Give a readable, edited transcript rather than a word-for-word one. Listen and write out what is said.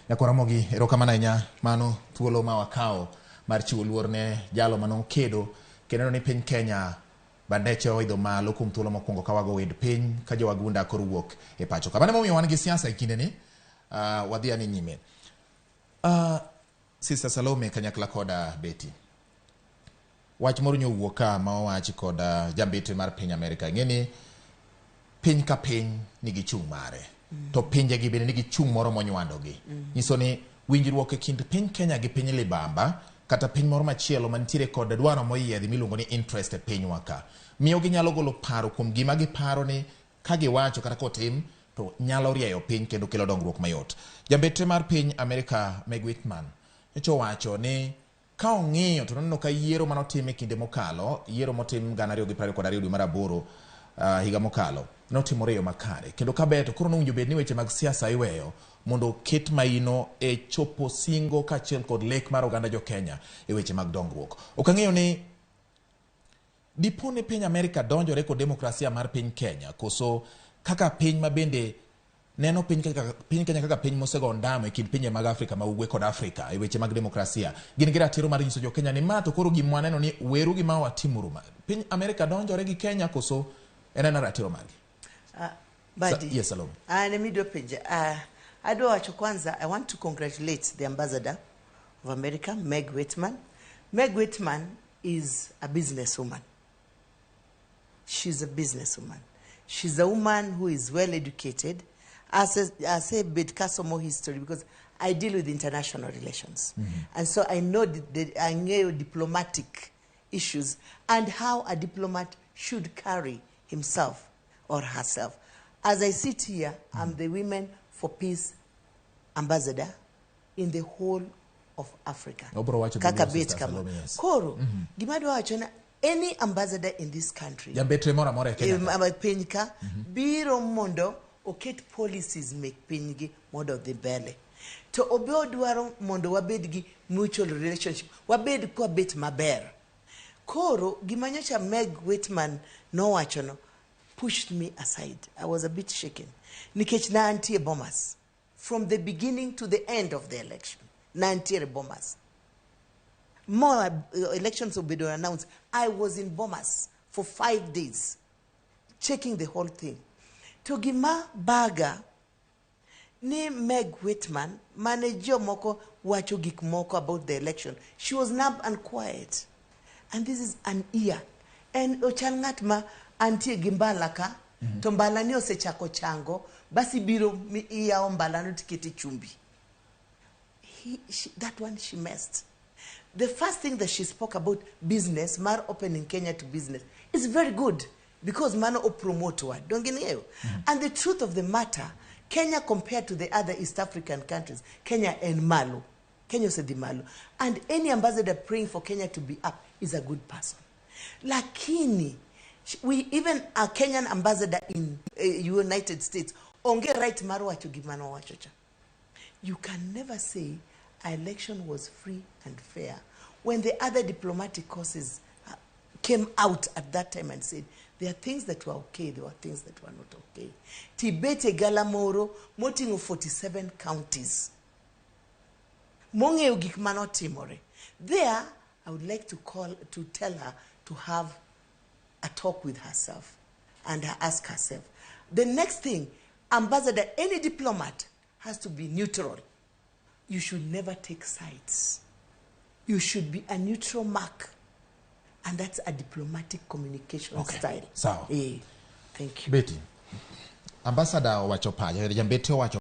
Ramogi erokamano ahinya mano thuolo ma wakao mar chiwo luor ne jalo mano kedo kendo ni piny Kenya bandeche oidho malo kuom thuolo mokwongo ka wago wed piny ka jowagunda koro wuok e pacho ka. Mano momiyo wan gi siasa e kinde ni wadhi ani nyime. Sister Salome kanyakla koda Betty. Wach moro nyowuok ka ma owachi koda jambete mar piny Amerika ng'eni piny ka piny nigi chung' mare. To pinje gi bende nigi chung' moro monywando gi. Nyiso ni winjruok e kind piny Kenya gi piny Libamba kata piny moro machielo mantiere kod dwaro moyiedhi miluongo ni interest e piny waka. Miyo ginyalo golo paro kuom gima giparo ni ka giwacho kata kotim to nyalo rieyo piny kendo kelo dongruok mayot. Jambete mar piny Amerika Meg Whiteman wacho ni ka ong'iyo to noneno ka yiero manotim e kinde mokalo, yiero motim 2022 dwe mar aboro higa mokalo, notimore yo makare. Kendo ka beto koro nowinjo bed ni weche mag siasa iweyo mondo ket maino e chopo singo kaachiel kod lek mar oganda jo Kenya e weche mag dongruok. Ok ang'eyo ni dipone piny Amerika donjore kod demokrasia mar piny Kenya koso kaka piny mabende neno piny Kenya kaka piny mosego ndamo e kind pinje mag Afrika ma ugwe kod Afrika e weche mag demokrasia. Gin gi ratiro mar nyiso jo Kenya ni ma to koro gima waneno ni weru gi ma watimuru. Piny Amerika donjore gi Kenya koso enena ratiro magi. Yes, Salome. I want to congratulate the ambassador of America, Meg Whiteman. Meg Whiteman is a businesswoman. She's a businesswoman. She's a woman who is well educated. I say bit more history because I deal with international relations. And so I know I know diplomatic issues and how a diplomat should carry himself or herself. As I sit here, I'm the Women for Peace ambassador in the whole of Africa. Koro, gimadwa wachona any ambassador in this country, biro mondo oket policies make pinygi mondo dhi mbele. To obeo dwaro mondo wabed gi mutual relationship, wabed kwa bet maber. Koro, gimanyocha Meg Whiteman no wachono pushed me aside. I was a bit shaken. Nikech na antie bombers. From the beginning to the end of the election. Na antie bombers. More elections will be announced. I was in bombers for 5 days. Checking the whole thing. Togima baga ni Meg Whiteman manager moko wacho gik moko about the election. She was numb and quiet. And this is an ear. And ochalngat ma antie gimbalaka to mbalani osechako chango basi biro iya mbalano tiketi chumbi. That one she missed. The first thing that she spoke about business, mar opening Kenya to business, is very good because mano o promote wa. Don't get you. And the truth of the matter, Kenya compared to the other East African countries, Kenya and Malo. Kenya said the Malo. And any ambassador praying for Kenya to be up is a good person. Lakini, even a Kenyan ambassador in United States, onge right marwa to give mano wachocha. You can never say our election was free and fair when the other diplomatic courses came out at that time and said there are things that were okay, there were things that were not okay. Tibete Galamoro, moting of 47 counties. Monge ugik mano timore. There, I would like to tell her to have a talk with herself and ask herself. The next thing, ambassador, any diplomat has to be neutral. You should never take sides. You should be a neutral mark. And that's a diplomatic communication style. So, thank you. Betty, ambassador wacho paja, jambete wacho